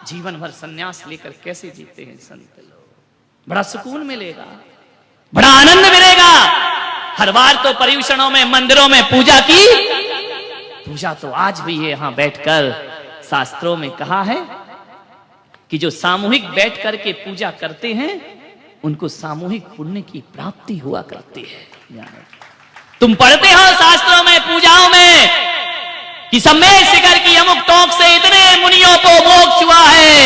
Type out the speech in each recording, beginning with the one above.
जीवन भर सन्यास लेकर कैसे जीते हैं संत लोग। बड़ा सुकून मिलेगा, बड़ा आनंद मिलेगा। हर बार तो पर्यूषणों में, मंदिरों में पूजा की, पूजा तो आज भी है। यहां बैठकर शास्त्रों में कहा है कि जो सामूहिक बैठ करके पूजा करते हैं उनको सामूहिक पुण्य की प्राप्ति हुआ करती है। तुम पढ़ते हो शास्त्रों में, पूजाओं में कि सम्मेद शिखर की अमुक टोक से इतने मुनियों को मोक्ष हुआ है,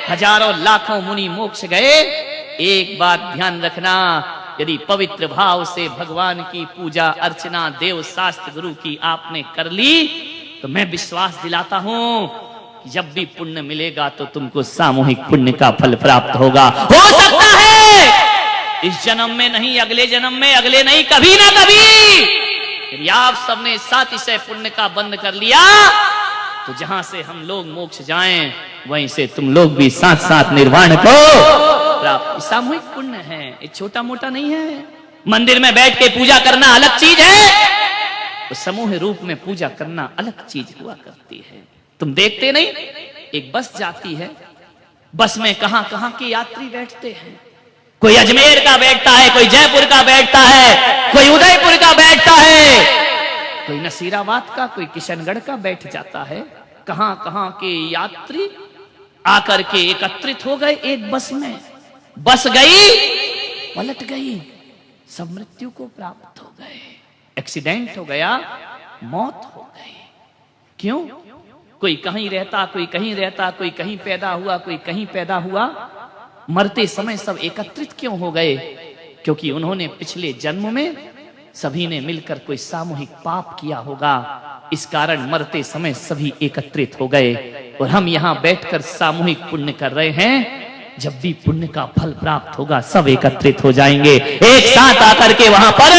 हजारों लाखों मुनि मोक्ष गए। एक बात ध्यान रखना, यदि पवित्र भाव से भगवान की पूजा अर्चना देव शास्त्र गुरु की आपने कर ली तो मैं विश्वास दिलाता हूं कि जब भी पुण्य मिलेगा तो तुमको सामूहिक पुण्य का फल प्राप्त होगा। हो सकता है इस जन्म में नहीं, अगले जन्म में, अगले नहीं, कभी ना कभी यदि आप सबने सातिशय पुण्य का बंद कर लिया तो जहां से हम लोग मोक्ष जाएं वहीं से तुम लोग भी साथ साथ निर्वाण को प्राप्त। सामूहिक पुण्य है, ये छोटा मोटा नहीं है। मंदिर में बैठ के पूजा करना अलग चीज है, तो समूह रूप में पूजा करना अलग चीज हुआ करती है। तुम देखते नहीं, एक बस जाती है, बस में कहां कहां के यात्री बैठते हैं। कोई अजमेर का बैठता है, कोई जयपुर का बैठता है, कोई उदयपुर का बैठता है, कोई नसीराबाद का, कोई किशनगढ़ का बैठ जाता है। कहां कहां के यात्री आकर के एकत्रित हो गए एक बस में। बस गई, पलट गई, सब मृत्यु को प्राप्त हो गए। एक्सीडेंट हो गया, मौत हो गई। क्यों? कोई कहीं रहता, कोई कहीं रहता, कोई कहीं पैदा हुआ, कोई कहीं पैदा हुआ। मरते समय सब एकत्रित क्यों हो गए? क्योंकि उन्होंने पिछले जन्म में सभी ने मिलकर कोई सामूहिक पाप किया होगा, इस कारण मरते समय सभी एकत्रित हो गए। और हम यहां बैठकर सामूहिक पुण्य कर रहे हैं। जब भी पुण्य का फल प्राप्त होगा सब एकत्रित हो जाएंगे, एक साथ आकर के वहां पर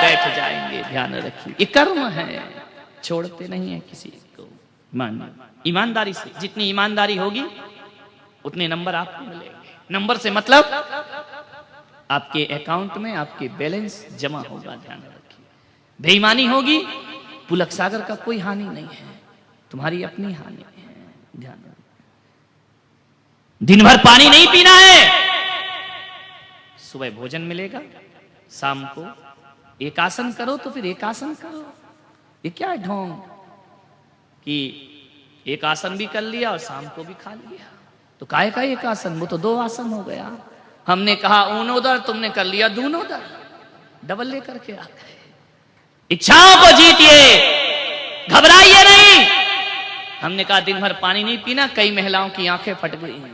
बैठ जाएंगे। ध्यान रखिए, ये कर्म है, छोड़ते नहीं है किसी को। ईमानदारी से, जितनी ईमानदारी होगी उतने नंबर आपको मिलेंगे। नंबर से मतलब आपके अकाउंट में आपके बैलेंस जमा होगा। ध्यान रखिए, बेईमानी होगी, पुलक सागर का कोई हानि नहीं है, तुम्हारी अपनी हानि है। ध्यान रखिए, दिन भर पानी नहीं पीना है, सुबह भोजन मिलेगा, शाम को एक आसन करो तो फिर एक आसन करो। ये क्या है ढोंग कि एक आसन भी कर लिया और शाम को भी खा लिया, तो काहे का एक आसन? वो तो 2 आसन हो गया। हमने कहा ऊनोदर, तुमने कर लिया दूनोदर, डबल लेकर के आ गए। इच्छाओं को जीतिए, घबराइए नहीं। हमने कहा दिन भर पानी नहीं पीना, कई महिलाओं की आंखें फट गई हैं।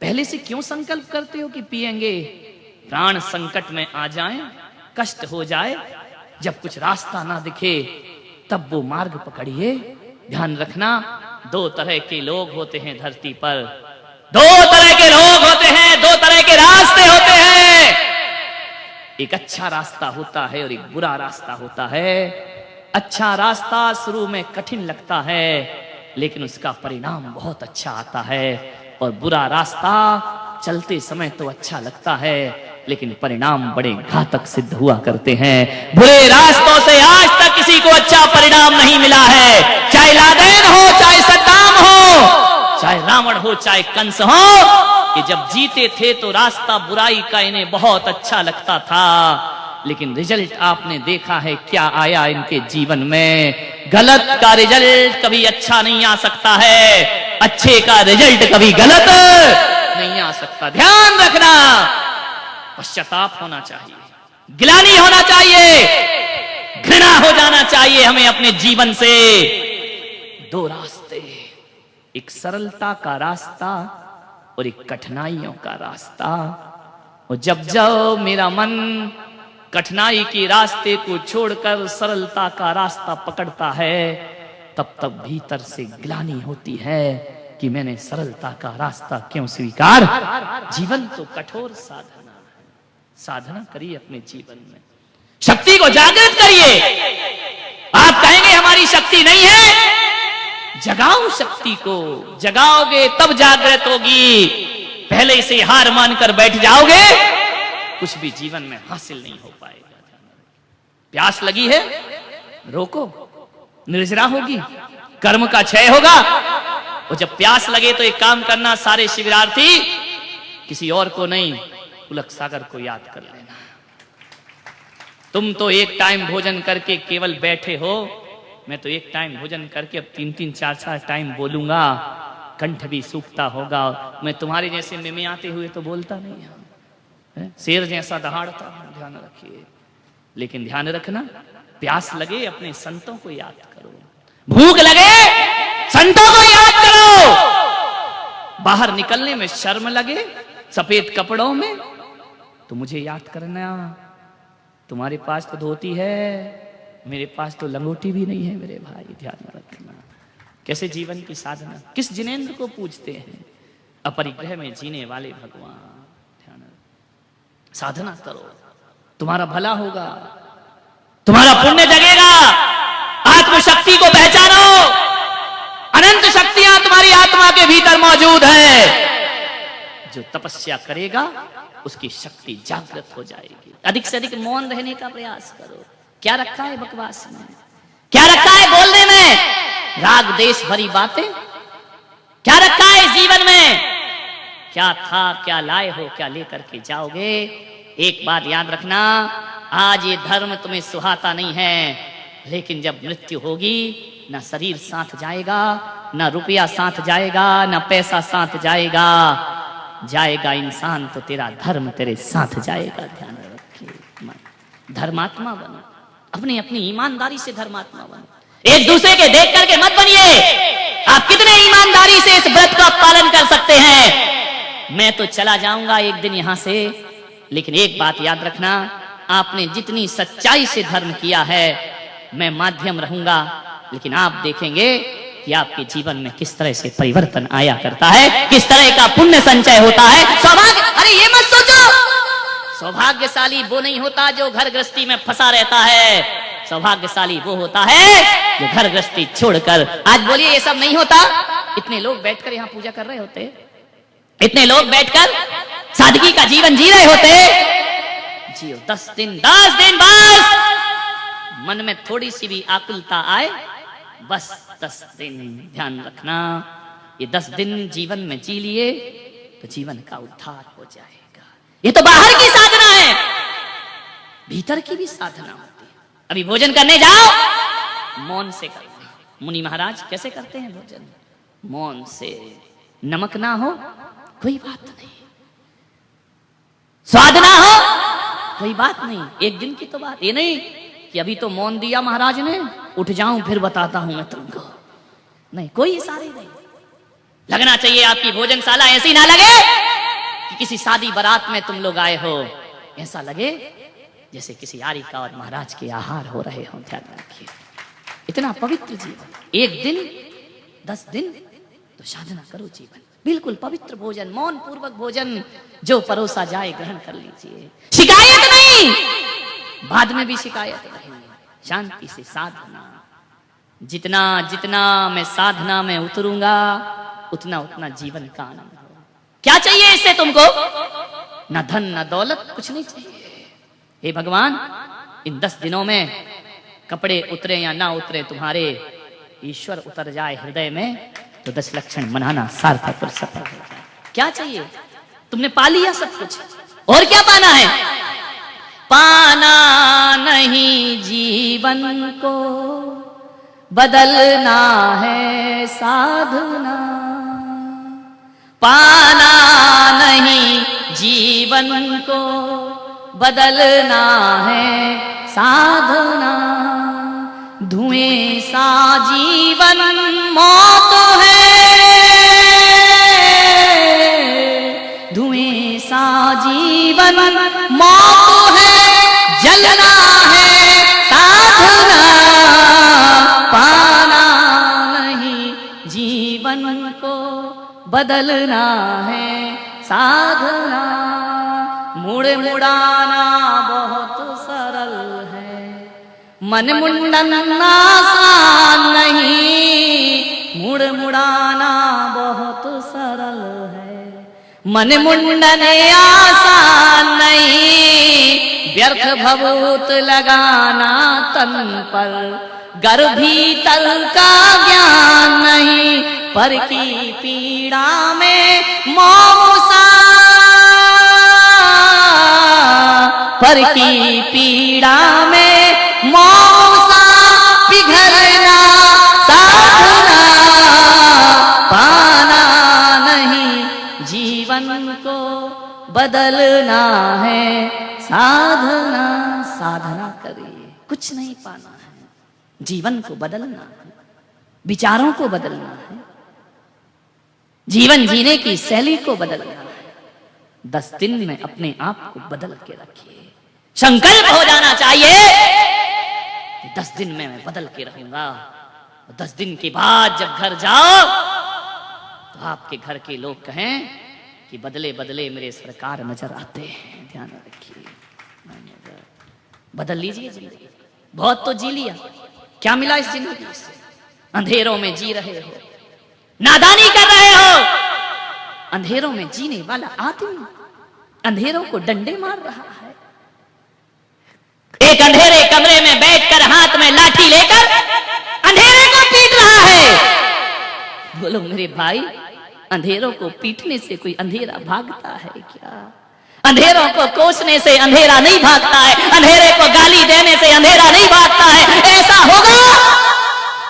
पहले से क्यों संकल्प करते हो कि पिएंगे? प्राण संकट में आ जाएं, कष्ट हो जाए, जब कुछ रास्ता ना दिखे तब वो मार्ग पकड़िए। ध्यान रखना, 2 तरह के लोग होते हैं धरती पर, 2 तरह के लोग होते हैं, 2 तरह के रास्ते होते हैं। एक अच्छा रास्ता होता है और एक बुरा रास्ता होता है। अच्छा रास्ता शुरू में कठिन लगता है लेकिन उसका परिणाम बहुत अच्छा आता है, और बुरा रास्ता चलते समय तो अच्छा लगता है लेकिन परिणाम बड़े घातक सिद्ध हुआ करते हैं। बुरे रास्तों से आज तक किसी को अच्छा परिणाम नहीं मिला है, चाहे लादेन हो, चाहे सद्दाम हो, चाहे रावण हो, चाहे कंस हो। कि जब जीते थे तो रास्ता बुराई का इन्हें बहुत अच्छा लगता था, लेकिन रिजल्ट आपने देखा है क्या आया इनके जीवन में। गलत का रिजल्ट कभी अच्छा नहीं आ सकता है, अच्छे का रिजल्ट कभी गलत नहीं आ सकता। ध्यान रखना, पश्चाताप होना चाहिए, गिलानी होना चाहिए, घृणा हो जाना चाहिए हमें अपने जीवन से। 2 रास्ते, एक सरलता का रास्ता और एक कठिनाइयों का रास्ता। और जब जब मेरा मन कठिनाई के रास्ते को छोड़कर सरलता का रास्ता पकड़ता है, तब तब भीतर से ग्लानि होती है कि मैंने सरलता का रास्ता क्यों स्वीकार। जीवन तो कठोर साधना है, साधना करिए अपने जीवन में, शक्ति को जागृत करिए। आप कहेंगे हमारी शक्ति नहीं है, जगाओ शक्ति को, जगाओगे तब जागृत होगी। पहले से हार मानकर बैठ जाओगे कुछ भी जीवन में हासिल नहीं हो पाएगा। प्यास लगी है, रोको, निर्जरा होगी, कर्म का क्षय होगा, और जब प्यास लगे तो एक काम करना, सारे शिविरार्थी किसी और को नहीं, पुलक सागर को याद कर लेना। तुम तो एक टाइम भोजन करके केवल बैठे हो, मैं तो एक टाइम भोजन करके अब 3-3, 4-4 टाइम बोलूंगा, कंठ भी सूखता होगा। मैं तुम्हारे जैसे मिमियाते हुए तो बोलता नहीं है, शेर जैसा दहाड़ता हूं, ध्यान रखिए। लेकिन ध्यान रखना, प्यास लगे अपने संतों को याद करो, भूख लगे संतों को याद करो, बाहर निकलने में शर्म लगे सफेद कपड़ों में तो मुझे याद करना। तुम्हारे पास तो धोती है, मेरे पास तो लंगोटी भी नहीं है मेरे भाई, ध्यान रखना। कैसे जीवन की साधना, किस जिनेंद्र को पूजते हैं? अपरिग्रह में जीने वाले भगवान। ध्यान साधना करो, तुम्हारा भला होगा, तुम्हारा पुण्य जगेगा। आत्मशक्ति को पहचानो, अनंत शक्तियां तुम्हारी आत्मा के भीतर मौजूद है। जो तपस्या करेगा उसकी शक्ति जागृत हो जाएगी। अधिक से अधिक मौन रहने का प्रयास करो। क्या रखा है बकवास में, क्या रखा है बोलने में, राग देश भरी बातें, क्या रखा है इस जीवन में? क्या था, क्या लाए हो, क्या लेकर के जाओगे? एक बात याद रखना, आज ये धर्म तुम्हें सुहाता नहीं है, लेकिन जब मृत्यु होगी ना शरीर साथ जाएगा, ना रुपया साथ जाएगा, ना पैसा साथ जाएगा, जाएगा इंसान तो तेरा धर्म तेरे साथ जाएगा। ध्यान रखिए, धर्मात्मा बनो, अपनी अपनी ईमानदारी से धर्मात्मा बनो। एक दूसरे के देख करके मत बनिए। आप कितने ईमानदारी से इस व्रत का पालन कर सकते हैं? मैं तो चला जाऊंगा एक दिन यहां से, लेकिन एक बात याद रखना, आपने जितनी सच्चाई से धर्म किया है, मैं माध्यम रहूंगा, लेकिन आप देखेंगे कि आपके जीवन में किस तरह से परिवर्तन आया करता है, किस तरह का पुण्य संचय होता है। सौभाग्य, अरे ये मत सोचो, सौभाग्यशाली वो नहीं होता जो घर गृहस्थी में फंसा रहता है, सौभाग्यशाली वो होता है जो घर गृहस्थी छोड़कर। आज बोलिए ये सब नहीं होता। इतने लोग बैठकर यहाँ पूजा कर रहे होते, इतने लोग बैठकर सादगी का जीवन जी रहे होते। जियो 10 दिन बस, मन में थोड़ी सी भी आकुलता आए, बस 10 दिन। ध्यान रखना, ये 10 दिन जीवन में जी लिए तो जीवन का उद्धार हो जाएगा। ये तो बाहर की साधना है, भीतर की भी साधना होती है। अभी भोजन करने जाओ, मौन से करो। मुनि महाराज कैसे करते हैं भोजन? मौन से। नमक ना हो कोई बात नहीं, स्वाद ना हो कोई बात नहीं, एक दिन की तो बात। ये नहीं कि अभी तो मौन दिया महाराज ने, उठ जाऊं फिर बताता हूं मैं तुमको। नहीं, कोई इशारे नहीं। लगना चाहिए आपकी भोजनशाला ऐसी ना लगे कि किसी शादी बारात में तुम लोग आए हो, ऐसा लगे जैसे किसी यारिका और महाराज के आहार हो रहे हो। ध्यान रखिए, इतना पवित्र जीवन। एक दिन 10 दिन तो साधना करो जीवन, बिल्कुल पवित्र भोजन, मौन पूर्वक भोजन, जो परोसा जाए ग्रहण कर लीजिए। शिकायत नहीं, बाद में भी शिकायत नहीं, शांति से साधना। जितना जितना मैं साधना में उतरूंगा, उतना उतना जीवन का आनंद होगा। क्या चाहिए इससे तुमको? ना धन ना दौलत, कुछ नहीं चाहिए। हे भगवान, इन 10 दिनों में कपड़े उतरे या ना उतरे, तुम्हारे ईश्वर उतर जाए हृदय में, तो 10 लक्षण मनाना सार्थक और सफल हो जाए। क्या चाहिए? तुमने पा लिया सब कुछ, और क्या पाना है? पाना नहीं जीवन को, बदलना है साधना। पाना नहीं जीवन को, बदलना है साधना। धुएं सा जीवन मौत है, धुएं सा जीवन मौत है, जलना है साधना। पाना नहीं जीवन को, बदलना है साधना। मुड़ मुड़ाना बहुत सरल है, मन मुंडन आसान नहीं। मुड़ मुड़ाना बहुत सरल है, मन मुंडन आसान नहीं। व्यर्थ भभूत लगाना तन पर, गर भीतर का ज्ञान नहीं। पर की पीड़ा में मौसा, पर की पीड़ा में मौसा पिघलना साधना, पाना नहीं जीवन को बदलना है साधना। साधना करिए, कुछ नहीं पाना है, जीवन को बदलना है, विचारों को बदलना है, जीवन जीने की शैली को बदलना है। 10 दिन में अपने आप को बदल के रखिए। संकल्प हो जाना चाहिए कि 10 दिन में मैं बदल के रहूंगा। 10 दिन के बाद जब घर जाओ तो आपके घर के लोग कहें कि बदले बदले मेरे सरकार नजर आते हैं। ध्यान रखिए, बदल लीजिए जिंदगी। बहुत तो जी लिया, क्या मिला इस जिंदगी से? अंधेरों में जी रहे हो, नादानी कर रहे हो। अंधेरों में जीने वाला आदमी अंधेरों को डंडे मार रहा है। एक अंधेरे कमरे में बैठकर हाथ में लाठी लेकर अंधेरे को पीट रहा है। बोलो मेरे भाई, अंधेरों को पीटने से कोई अंधेरा भागता है क्या? अंधेरों को कोसने से अंधेरा नहीं भागता है, अंधेरे को गाली देने से अंधेरा नहीं भागता है। ऐसा होगा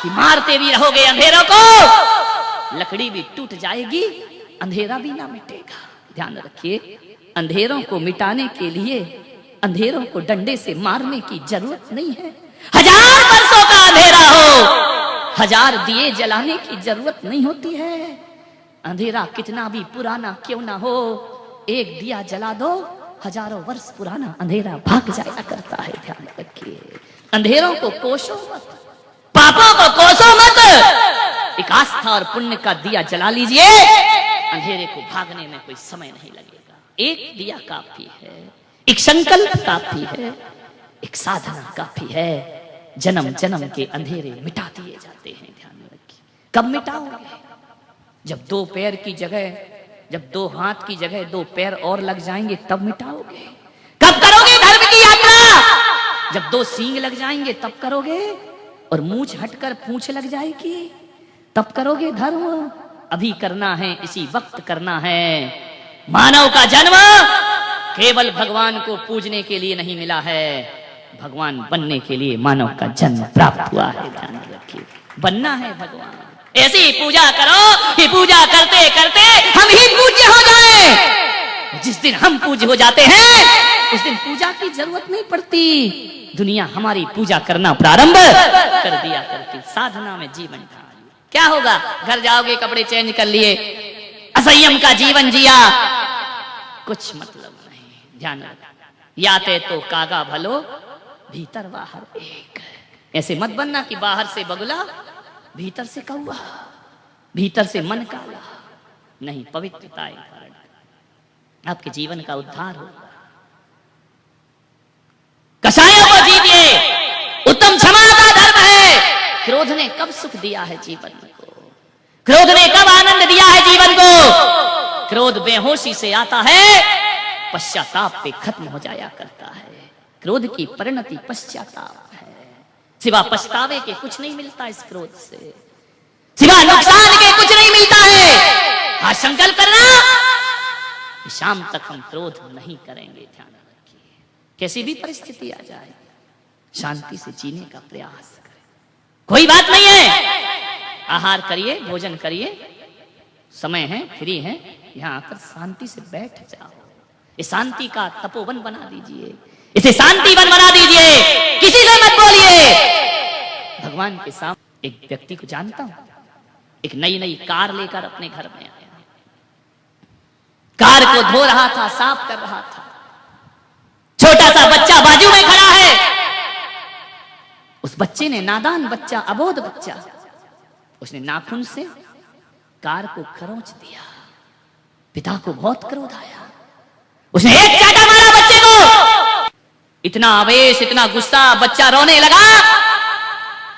कि मारते भी रहोगे अंधेरों को, लकड़ी भी टूट जाएगी, अंधेरा भी ना मिटेगा। ध्यान रखिए, अंधेरों को मिटाने के लिए अंधेरों को डंडे से मारने की जरूरत नहीं है। 1000 वर्षों का अंधेरा हो, 1000 दिए जलाने की जरूरत नहीं होती है। अंधेरा कितना भी पुराना क्यों ना हो, एक दिया जला दो, हजारों वर्ष पुराना अंधेरा भाग जाया करता है। ध्यान रखिए, अंधेरों को कोसो मत, पापों को कोसो मत। एक आस्था और पुण्य का दिया जला लीजिए, अंधेरे को भागने में कोई समय नहीं लगेगा। एक दिया काफी है, एक संकल्प काफी है, एक साधना काफी है। जन्म जन्म के अंधेरे मिटा दिए जाते हैं। ध्यान रखिए, कब मिटाओगे? जब 2 पैर की जगह, जब 2 हाथ की जगह 2 पैर और लग जाएंगे तब मिटाओगे। कब करोगे धर्म की यात्रा? जब 2 सींग लग जाएंगे तब करोगे, और मूंछ हटकर पूंछ लग जाएगी तब करोगे धर्म। अभी करना है, इसी वक्त करना है। मानव का जन्म केवल भगवान को पूजने के लिए नहीं मिला है, भगवान बनने के लिए मानव का जन्म प्राप्त हुआ है। ध्यान रखिए, बनना है भगवान। ऐसी पूजा करो कि पूजा करते करते हम ही पूज्य हो जाएं। जिस दिन हम पूज्य हो जाते हैं उस दिन पूजा की जरूरत नहीं पड़ती, दुनिया हमारी पूजा करना प्रारंभ कर दिया करती। साधना में जीवन ढाल। क्या होगा? घर जाओगे, कपड़े चेंज कर लिए, असंयम का जीवन जिया, कुछ मतलब नहीं। ध्यान रखना, याते तो कागा भलो भीतर बाहर एक। ऐसे मत बनना कि बाहर से बगुला भीतर से कौवा, भीतर से मन काला। नहीं, पवित्रता आपके जीवन का उद्धार होगा। कसायों को जीतिए, उत्तम क्षमा का धर्म है। क्रोध ने कब सुख दिया है जीवन को? क्रोध ने कब आनंद दिया है जीवन को? क्रोध बेहोशी से आता है, पश्चाताप पे खत्म हो जाया करता है। क्रोध की परिणति पश्चाताप है। सिवा पछतावे के कुछ नहीं मिलता इस क्रोध से, सिवा नुकसान के कुछ नहीं मिलता है। आज संकल्प करना कि शाम तक हम क्रोध नहीं करेंगे। ध्यान रखिए, कैसी भी परिस्थिति आ जाए शांति से जीने का प्रयास करें। कोई बात नहीं है, आहार करिए, भोजन करिए, समय है, फ्री है, यहाँ आकर शांति से बैठ जाओ। इस शांति का तपोवन बना दीजिए, इसे शांति वन बना दीजिए। किसी से मत बोलिए। भगवान के सामने एक व्यक्ति को जानता हूं, एक नई नई कार लेकर अपने घर में आया। कार को धो रहा था, साफ कर रहा था। छोटा सा बच्चा बाजू में खड़ा है। उस बच्चे ने, नादान बच्चा, अबोध बच्चा, उसने नाखून से कार को खरोंच दिया। पिता को बहुत क्रोध आया, उसने एक चाटा मारा बच्चे को। इतना आवेश, इतना गुस्सा, बच्चा रोने लगा।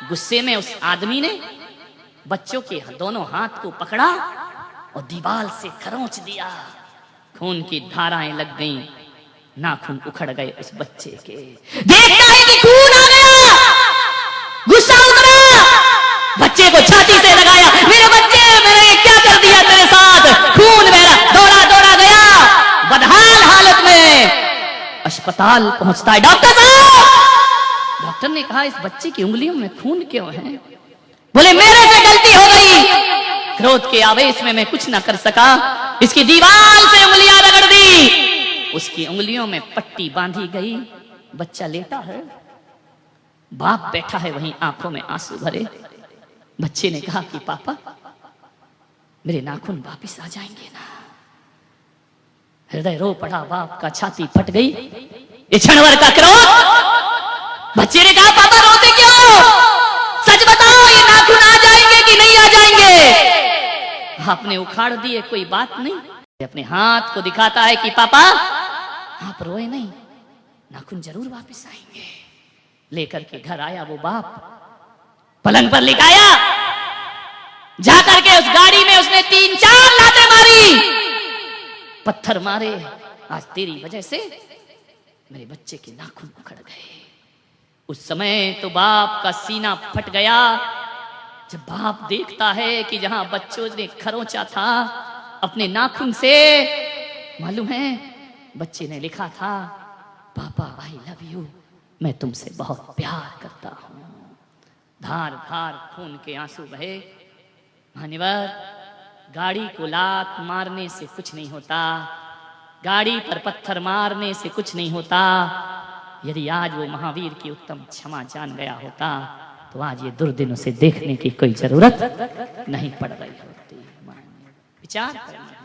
गुस्से में उस आदमी ने बच्चों के दोनों हाथ को पकड़ा और दीवार से खरोंच दिया। खून की धाराएं लग गईं, नाखून उखड़ गए उस बच्चे के। देखता है कि खून आ गया, गुस्सा उतरा, बच्चे को छाती से लगाया। मेरे बच्चे, मेरे अस्पताल पहुंचता है। डॉक्टर साहब, डॉक्टर ने कहा इस बच्चे की उंगलियों में खून क्यों है? बोले मेरे से गलती हो गई, क्रोध के आवेश में मैं कुछ ना कर सका, इसकी दीवार से उंगलियां रगड़ दी, उसकी उंगलियों में पट्टी बांधी गई। बच्चा लेटा है, बाप बैठा है वहीं, आंखों में आंसू भरे। बच्चे ने कहा कि पापा मेरे नाखून वापिस आ जाएंगे ना? हृदय रो पड़ा बाप का, छाती फट गई। ये क्षणभर का क्रोध। बच्चे ने कहा पापा रोते क्यों? सच बताओ, ये नाखून आ जाएंगे कि नहीं आ जाएंगे? आपने उखाड़ दिए, कोई बात नहीं। अपने हाथ को दिखाता है कि पापा आप रोए नहीं, नाखून जरूर वापस आएंगे। लेकर के घर आया वो बाप, पलंग पर लिटाया, जाकर के उस गाड़ी में उसने 3-4 लातें मारी, पत्थर मारे। आज तेरी वजह से मेरे बच्चे के नाखून उखड़ गए। उस समय तो बाप का सीना फट गया, जब बाप देखता है कि जहां बच्चों ने खरोंचा था अपने नाखून से, मालूम है बच्चे ने लिखा था, पापा आई लव यू, मैं तुमसे बहुत प्यार करता हूं। धार धार खून के आंसू बहे। मान्यवर, गाड़ी को लात मारने से कुछ नहीं होता, गाड़ी पर पत्थर मारने से कुछ नहीं होता। यदि आज वो महावीर की उत्तम क्षमा जान गया होता तो आज ये दुर्दिन उसे देखने की कोई जरूरत नहीं पड़ रही होती। विचार करना।